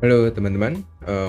Halo teman-teman,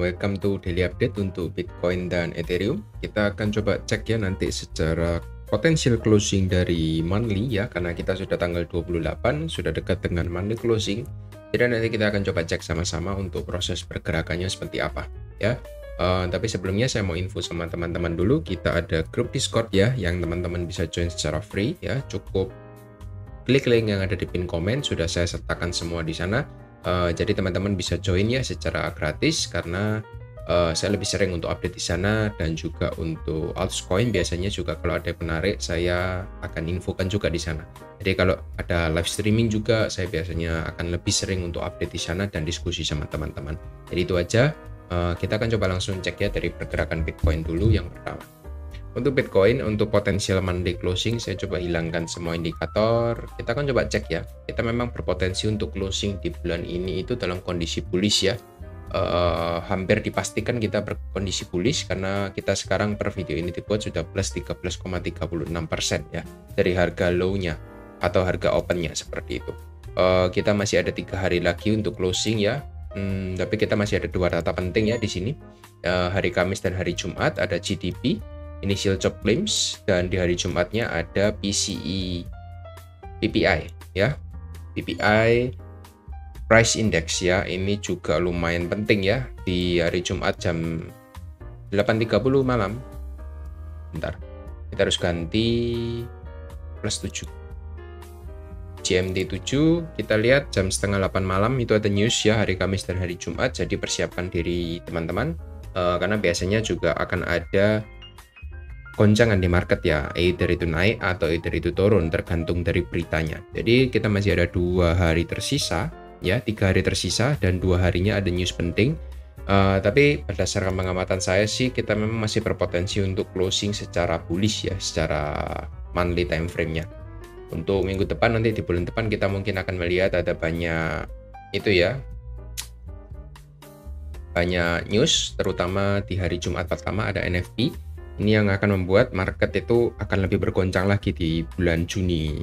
welcome to daily update untuk Bitcoin dan Ethereum. Kita akan coba cek ya nanti secara potensial closing dari monthly ya, karena kita sudah tanggal 28, sudah dekat dengan monthly closing. Jadi nanti kita akan coba cek sama-sama untuk proses pergerakannya seperti apa ya. Tapi sebelumnya saya mau info sama teman-teman dulu, kita ada grup Discord ya, yang teman-teman bisa join secara free ya. Cukup klik link yang ada di pin komen, sudah saya sertakan semua di sana. Jadi teman-teman bisa join ya secara gratis karena saya lebih sering untuk update di sana, dan juga untuk altcoin biasanya juga kalau ada yang menarik saya akan infokan juga di sana. Jadi kalau ada live streaming juga saya biasanya akan lebih sering untuk update di sana dan diskusi sama teman-teman. Jadi itu aja. Kita akan coba langsung cek ya dari pergerakan Bitcoin dulu yang pertama. Untuk Bitcoin, untuk potensial monthly closing, saya coba hilangkan semua indikator. Kita akan coba cek ya. Kita memang berpotensi untuk closing di bulan ini itu dalam kondisi bullish ya. Hampir dipastikan kita berkondisi bullish karena kita sekarang per video ini dibuat sudah plus 13,36% ya dari harga low-nya atau harga open-nya seperti itu. Kita masih ada 3 hari lagi untuk closing ya. Tapi kita masih ada 2 data penting ya di sini. Hari Kamis dan hari Jumat ada GDP, Initial Job Claims, dan di hari Jumatnya ada PPI ya. PPI Price Index ya, ini juga lumayan penting ya di hari Jumat jam 8.30 malam. Bentar, kita harus ganti plus 7 GMT 7. Kita lihat jam setengah 8 malam itu ada news ya, hari Kamis dan hari Jumat. Jadi persiapkan diri teman-teman, karena biasanya juga akan ada goncangan di market ya, either itu naik atau either itu turun tergantung dari beritanya. Jadi kita masih ada 2 hari tersisa ya, 3 hari tersisa dan 2 harinya ada news penting. Tapi berdasarkan pengamatan saya sih kita memang masih berpotensi untuk closing secara bullish ya, secara monthly time frame-nya. Untuk minggu depan, nanti di bulan depan kita mungkin akan melihat ada banyak itu ya, banyak news, terutama di hari Jumat pertama ada NFP. Ini yang akan membuat market itu akan lebih bergoncang lagi di bulan Juni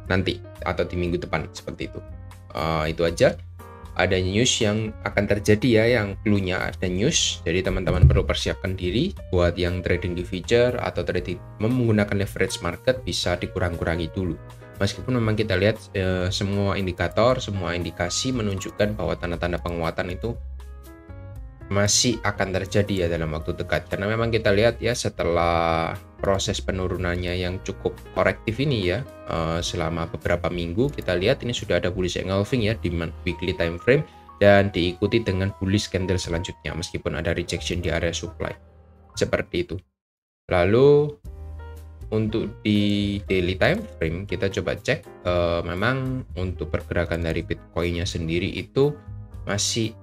nanti atau di minggu depan seperti itu. Itu aja. Ada news yang akan terjadi ya, yang clue-nya ada news. Jadi teman-teman perlu persiapkan diri buat yang trading di future atau trading menggunakan leverage market, bisa dikurang-kurangi dulu. Meskipun memang kita lihat semua indikator, semua indikasi menunjukkan bahwa tanda-tanda penguatan itu masih akan terjadi ya dalam waktu dekat, karena memang kita lihat ya setelah proses penurunannya yang cukup korektif ini ya, selama beberapa minggu kita lihat ini sudah ada bullish engulfing ya di weekly time frame, dan diikuti dengan bullish candle selanjutnya meskipun ada rejection di area supply seperti itu. Lalu untuk di daily time frame kita coba cek, memang untuk pergerakan dari Bitcoin-nya sendiri itu masih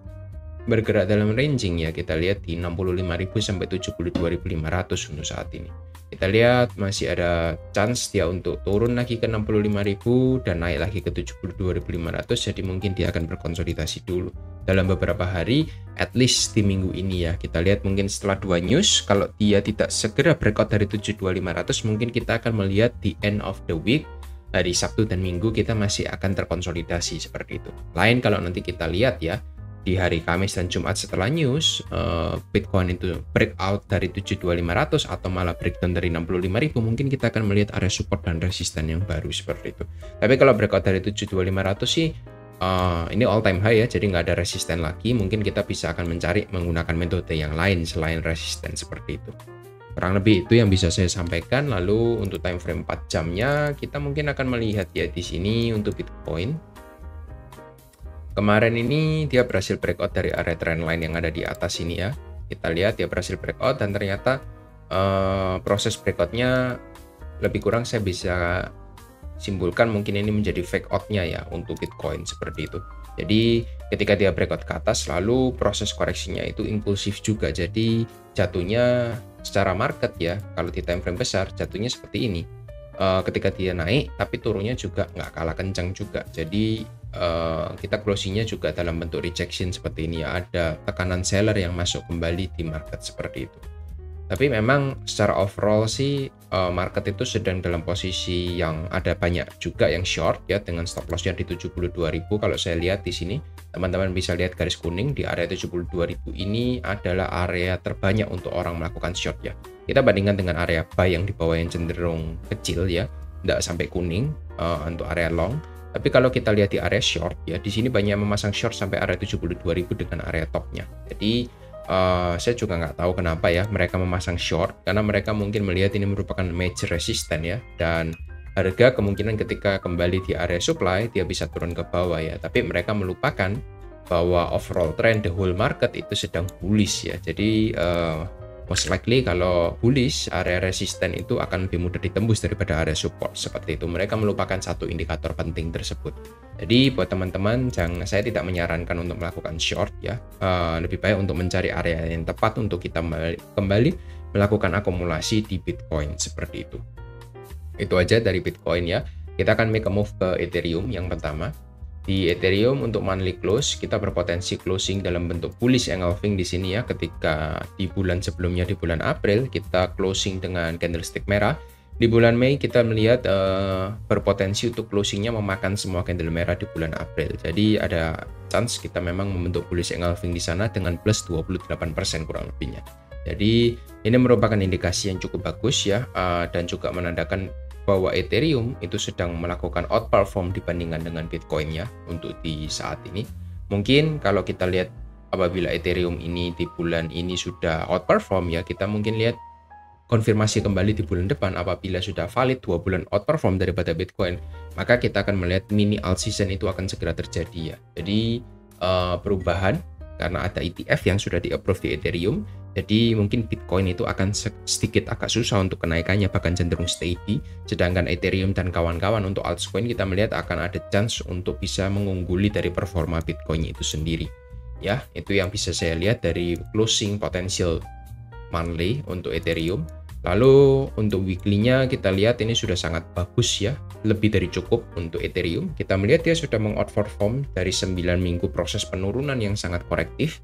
bergerak dalam ranging ya. Kita lihat di 65.000 sampai 72.500 untuk saat ini. Kita lihat masih ada chance dia untuk turun lagi ke 65.000 dan naik lagi ke 72.500. Jadi mungkin dia akan berkonsolidasi dulu dalam beberapa hari, at least di minggu ini ya. Kita lihat mungkin setelah 2 news, kalau dia tidak segera breakout dari 72.500, mungkin kita akan melihat di end of the week, hari Sabtu dan Minggu kita masih akan terkonsolidasi seperti itu. Lain kalau nanti kita lihat ya di hari Kamis dan Jumat setelah news, Bitcoin itu breakout dari 72.500 atau malah breakdown dari 65.000, mungkin kita akan melihat area support dan resisten yang baru seperti itu. Tapi kalau breakout dari 72.500 sih ini all time high ya, jadi nggak ada resisten lagi. Mungkin kita bisa akan mencari menggunakan metode yang lain selain resisten seperti itu. Kurang lebih itu yang bisa saya sampaikan. Lalu untuk time frame 4 jamnya kita mungkin akan melihat ya di sini untuk Bitcoin. Kemarin ini dia berhasil breakout dari area trendline yang ada di atas ini ya. Kita lihat dia berhasil breakout, dan ternyata proses breakoutnya lebih kurang saya bisa simpulkan mungkin ini menjadi fake out-nya ya untuk Bitcoin seperti itu. Jadi ketika dia breakout ke atas, lalu proses koreksinya itu impulsif juga. Jadi jatuhnya secara market ya, kalau di time frame besar jatuhnya seperti ini. Ketika dia naik tapi turunnya juga nggak kalah kencang juga. Jadi kita closingnya juga dalam bentuk rejection seperti ini ya, ada tekanan seller yang masuk kembali di market seperti itu. Tapi memang secara overall sih market itu sedang dalam posisi yang ada banyak juga yang short ya, dengan stop loss-nya di 72.000. Kalau saya lihat di sini, teman-teman bisa lihat garis kuning di area 72.000 ini adalah area terbanyak untuk orang melakukan short ya. Kita bandingkan dengan area buy yang di bawah yang cenderung kecil ya, tidak sampai kuning untuk area long. Tapi kalau kita lihat di area short ya, di sini banyak memasang short sampai area 72.000 dengan area topnya. Jadi saya juga nggak tahu kenapa ya mereka memasang short, karena mereka mungkin melihat ini merupakan major resistance ya, dan harga kemungkinan ketika kembali di area supply dia bisa turun ke bawah ya. Tapi mereka melupakan bahwa overall trend the whole market itu sedang bullish ya. Jadi most likely kalau bullish, area resisten itu akan lebih mudah ditembus daripada area support. Seperti itu, mereka melupakan satu indikator penting tersebut. Jadi buat teman-teman, saya tidak menyarankan untuk melakukan short ya. Lebih baik untuk mencari area yang tepat untuk kita kembali melakukan akumulasi di Bitcoin seperti itu. Itu aja dari Bitcoin ya. Kita akan make a move ke Ethereum yang pertama. Di Ethereum untuk monthly close kita berpotensi closing dalam bentuk bullish engulfing di sini ya. Ketika di bulan sebelumnya di bulan April kita closing dengan candlestick merah. Di bulan Mei kita melihat berpotensi untuk closingnya memakan semua candle merah di bulan April. Jadi ada chance kita memang membentuk bullish engulfing di sana dengan plus 28% kurang lebihnya. Jadi ini merupakan indikasi yang cukup bagus ya, dan juga menandakan bahwa Ethereum itu sedang melakukan outperform dibandingkan dengan Bitcoin ya untuk di saat ini. Mungkin kalau kita lihat apabila Ethereum ini di bulan ini sudah outperform ya, kita mungkin lihat konfirmasi kembali di bulan depan apabila sudah valid 2 bulan outperform daripada Bitcoin, maka kita akan melihat mini alt season itu akan segera terjadi ya. Jadi perubahan karena ada ETF yang sudah di-approve di Ethereum. Jadi mungkin Bitcoin itu akan sedikit agak susah untuk kenaikannya, bahkan cenderung steady. Sedangkan Ethereum dan kawan-kawan untuk altcoin kita melihat akan ada chance untuk bisa mengungguli dari performa Bitcoin itu sendiri. Ya, itu yang bisa saya lihat dari closing potential monthly untuk Ethereum. Lalu untuk weekly-nya kita lihat ini sudah sangat bagus ya, lebih dari cukup untuk Ethereum. Kita melihat dia sudah mengoutperform dari 9 minggu proses penurunan yang sangat korektif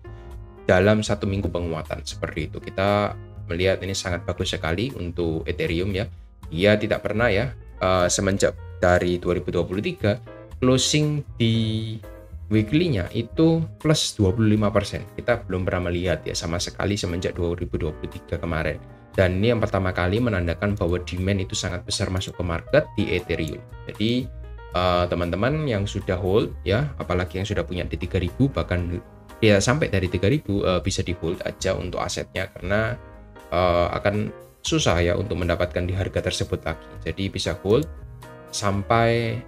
dalam 1 minggu penguatan seperti itu. Kita melihat ini sangat bagus sekali untuk Ethereum ya. Dia tidak pernah ya semenjak dari 2023 closing di weekly-nya itu plus 25%. Kita belum pernah melihat ya sama sekali semenjak 2023 kemarin. Dan ini yang pertama kali menandakan bahwa demand itu sangat besar masuk ke market di Ethereum. Jadi teman-teman yang sudah hold ya, apalagi yang sudah punya di 3000 bahkan ya sampai dari 3000 bisa di hold aja untuk asetnya, karena akan susah ya untuk mendapatkan di harga tersebut lagi. Jadi bisa hold sampai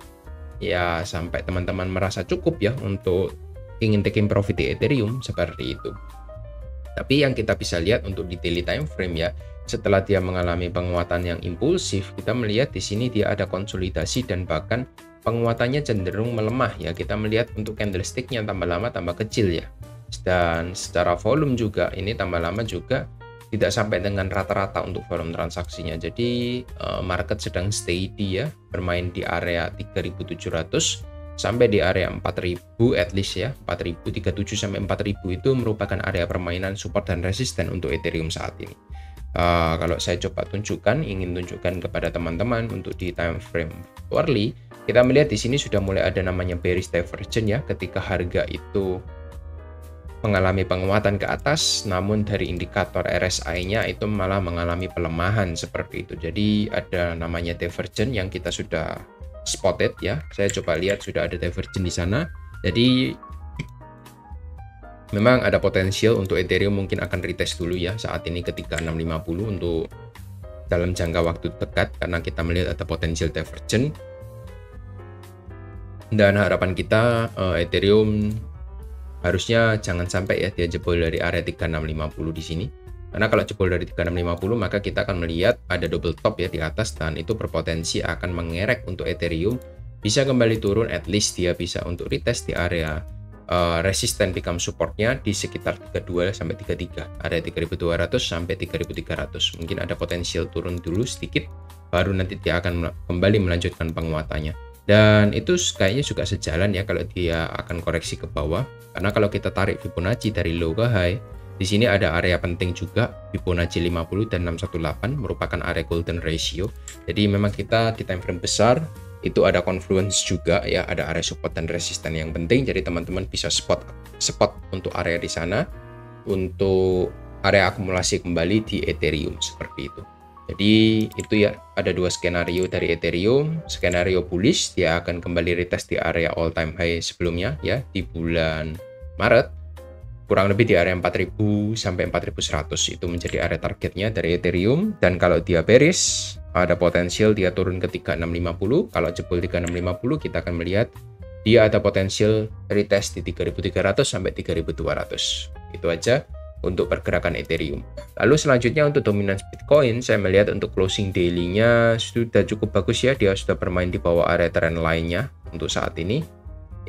teman-teman merasa cukup ya untuk ingin taking profit di Ethereum seperti itu. Tapi yang kita bisa lihat untuk di daily time frame ya, setelah dia mengalami penguatan yang impulsif, kita melihat di sini dia ada konsolidasi dan bahkan penguatannya cenderung melemah ya. Kita melihat untuk candlestick-nya tambah lama tambah kecil ya. Dan secara volume juga ini tambah lama juga tidak sampai dengan rata-rata untuk volume transaksinya. Jadi market sedang steady ya, bermain di area 3.700 sampai di area 4.000 at least ya. 4.037 sampai 4.000 itu merupakan area permainan support dan resisten untuk Ethereum saat ini. Kalau saya coba ingin tunjukkan kepada teman-teman untuk di time frame hourly, kita melihat di sini sudah mulai ada namanya bearish divergence ya, ketika harga itu mengalami penguatan ke atas, namun dari indikator RSI-nya itu malah mengalami pelemahan seperti itu. Jadi ada namanya divergence yang kita sudah spotted ya. Saya coba lihat sudah ada divergence di sana. Jadi memang ada potensial untuk Ethereum mungkin akan retest dulu ya saat ini ketika 650 untuk dalam jangka waktu dekat, karena kita melihat ada potensial divergence. Dan harapan kita Ethereum harusnya jangan sampai ya dia jebol dari area 3650 di sini. Karena kalau jebol dari 3650 maka kita akan melihat ada double top ya di atas, dan itu berpotensi akan mengerek untuk Ethereum bisa kembali turun, at least dia bisa untuk retest di area resisten become supportnya di sekitar 32 sampai 33, area 3200 sampai 3300. Mungkin ada potensial turun dulu sedikit, baru nanti dia akan kembali melanjutkan penguatannya. Dan itu kayaknya juga sejalan ya kalau dia akan koreksi ke bawah, karena kalau kita tarik Fibonacci dari low ke high Di sini ada area penting juga, Fibonacci 50 dan 618 merupakan area golden ratio. Jadi memang kita di time frame besar itu ada confluence juga ya, ada area support dan resisten yang penting. Jadi teman-teman bisa spot untuk area di sana, untuk area akumulasi kembali di Ethereum seperti itu. Jadi itu ya, ada dua skenario dari Ethereum. Skenario bullish, dia akan kembali retest di area all time high sebelumnya ya di bulan Maret. Kurang lebih di area 4000 sampai 4100 itu menjadi area targetnya dari Ethereum. Dan kalau dia bearish, ada potensial dia turun ke 3650. Kalau jebol 3650, kita akan melihat dia ada potensial retest di 3300 sampai 3200. Itu aja untuk pergerakan Ethereum. Lalu selanjutnya untuk dominance Bitcoin, saya melihat untuk closing daily-nya sudah cukup bagus ya. Dia sudah bermain di bawah area trend line-nya untuk saat ini.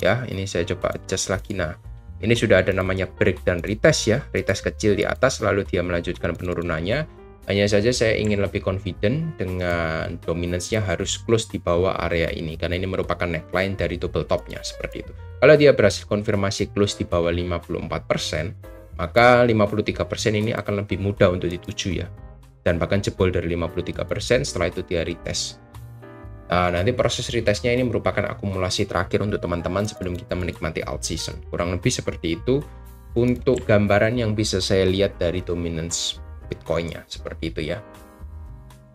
Ya, ini saya coba adjust lagi. Nah, ini sudah ada namanya break dan retest ya, retest kecil di atas lalu dia melanjutkan penurunannya. Hanya saja saya ingin lebih confident dengan dominance-nya harus close di bawah area ini karena ini merupakan neckline dari double top-nya seperti itu. Kalau dia berhasil konfirmasi close di bawah 54%, maka 53% ini akan lebih mudah untuk dituju ya. Dan bahkan jebol dari 53% setelah itu dia retest. Nah, nanti proses retestnya ini merupakan akumulasi terakhir untuk teman-teman sebelum kita menikmati alt season. Kurang lebih seperti itu untuk gambaran yang bisa saya lihat dari dominance Bitcoin-nya. Seperti itu ya.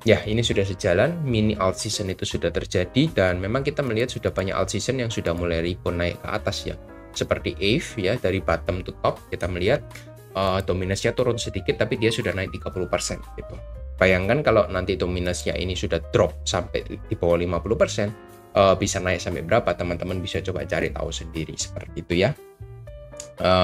Ya, ini sudah sejalan. Mini alt season itu sudah terjadi dan memang kita melihat sudah banyak alt season yang sudah mulai rebound naik ke atas ya. Seperti AVE ya, dari bottom to top kita melihat dominasinya turun sedikit tapi dia sudah naik 30% gitu. Bayangkan kalau nanti dominasinya ini sudah drop sampai di bawah 50%, bisa naik sampai berapa, teman-teman bisa coba cari tahu sendiri seperti itu ya.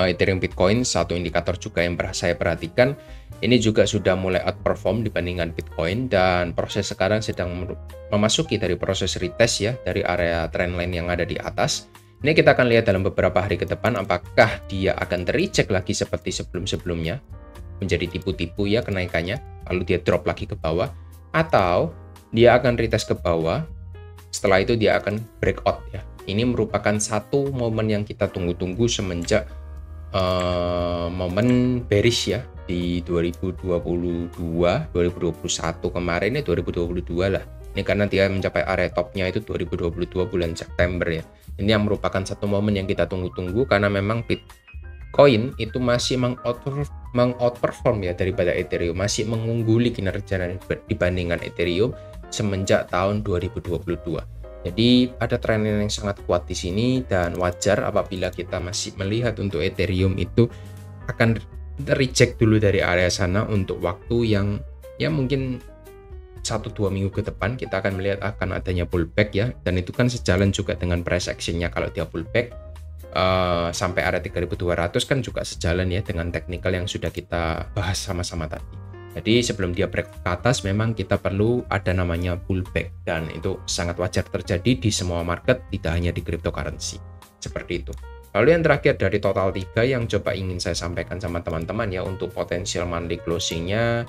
Ethereum Bitcoin satu indikator juga yang saya perhatikan, ini juga sudah mulai outperform dibandingkan Bitcoin dan proses sekarang sedang memasuki dari proses retest ya dari area trendline yang ada di atas. Ini kita akan lihat dalam beberapa hari ke depan apakah dia akan terreject lagi seperti sebelum-sebelumnya, menjadi tipu-tipu ya kenaikannya, lalu dia drop lagi ke bawah, atau dia akan retest ke bawah, setelah itu dia akan breakout ya. Ini merupakan satu momen yang kita tunggu-tunggu semenjak momen bearish ya di 2022, 2021 kemarin ya 2022 lah. Ini karena dia mencapai area topnya itu 2022 bulan September ya. Ini yang merupakan satu momen yang kita tunggu-tunggu karena memang Bitcoin itu masih mengoutperform ya daripada Ethereum, masih mengungguli kinerja dibandingkan Ethereum semenjak tahun 2022. Jadi ada tren yang sangat kuat di sini dan wajar apabila kita masih melihat untuk Ethereum itu akan reject dulu dari area sana untuk waktu yang ya mungkin 1-2 minggu ke depan kita akan melihat akan adanya pullback ya, dan itu kan sejalan juga dengan price action-nya. Kalau dia pullback sampai area 3200 kan juga sejalan ya dengan teknikal yang sudah kita bahas sama-sama tadi. Jadi sebelum dia break ke atas memang kita perlu ada namanya pullback dan itu sangat wajar terjadi di semua market, tidak hanya di cryptocurrency. Seperti itu. Lalu yang terakhir dari total 3 yang coba ingin saya sampaikan sama teman-teman ya untuk potensial monthly closing-nya,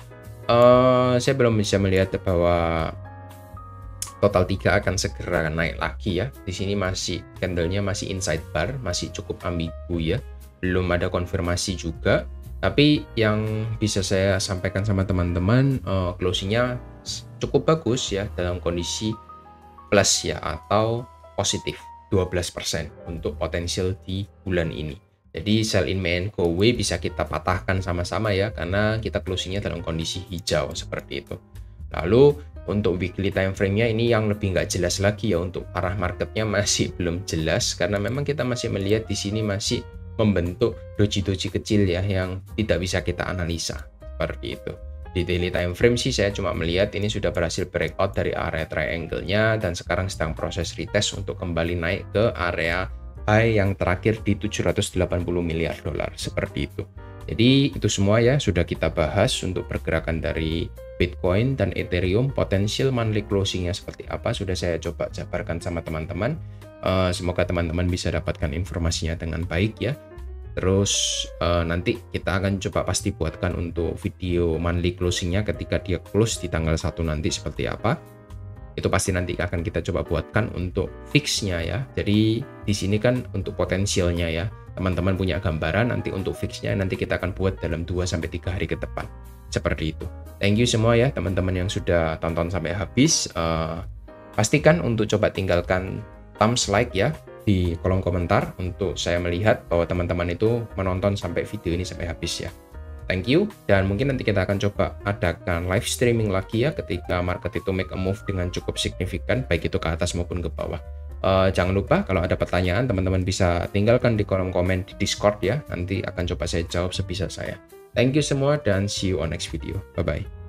saya belum bisa melihat bahwa total 3 akan segera naik lagi ya. Di sini masih candlenya masih inside bar, masih cukup ambigu ya. Belum ada konfirmasi juga. Tapi yang bisa saya sampaikan sama teman-teman, closingnya cukup bagus ya dalam kondisi plus ya atau positif 12% untuk potensial di bulan ini. Jadi sell in May and go away bisa kita patahkan sama-sama ya karena kita closingnya dalam kondisi hijau seperti itu. Lalu untuk weekly time frame-nya ini yang lebih nggak jelas lagi ya, untuk arah marketnya masih belum jelas karena memang kita masih melihat di sini masih membentuk doji-doji kecil ya yang tidak bisa kita analisa seperti itu. Di daily time frame sih saya cuma melihat ini sudah berhasil breakout dari area triangle-nya dan sekarang sedang proses retest untuk kembali naik ke area high yang terakhir di 780 miliar dolar seperti itu. Jadi itu semua ya sudah kita bahas untuk pergerakan dari Bitcoin dan Ethereum. Potensial monthly closing-nya seperti apa sudah saya coba jabarkan sama teman-teman. Semoga teman-teman bisa dapatkan informasinya dengan baik ya. Terus nanti kita akan coba pasti buatkan untuk video monthly closing-nya ketika dia close di tanggal 1 nanti seperti apa. Itu pasti nanti akan kita coba buatkan untuk fixnya ya. Jadi di sini kan untuk potensialnya ya. Teman-teman punya gambaran, nanti untuk fixnya nanti kita akan buat dalam 2-3 hari ke depan. Seperti itu. Thank you semua ya teman-teman yang sudah tonton sampai habis. Pastikan untuk coba tinggalkan thumbs like ya di kolom komentar untuk saya melihat bahwa teman-teman itu menonton sampai video ini sampai habis ya. Thank you, dan mungkin nanti kita akan coba adakan live streaming lagi ya ketika market itu make a move dengan cukup signifikan, baik itu ke atas maupun ke bawah. Jangan lupa kalau ada pertanyaan teman-teman bisa tinggalkan di kolom komen di Discord ya, nanti akan coba saya jawab sebisa saya. Thank you semua dan see you on next video. Bye-bye.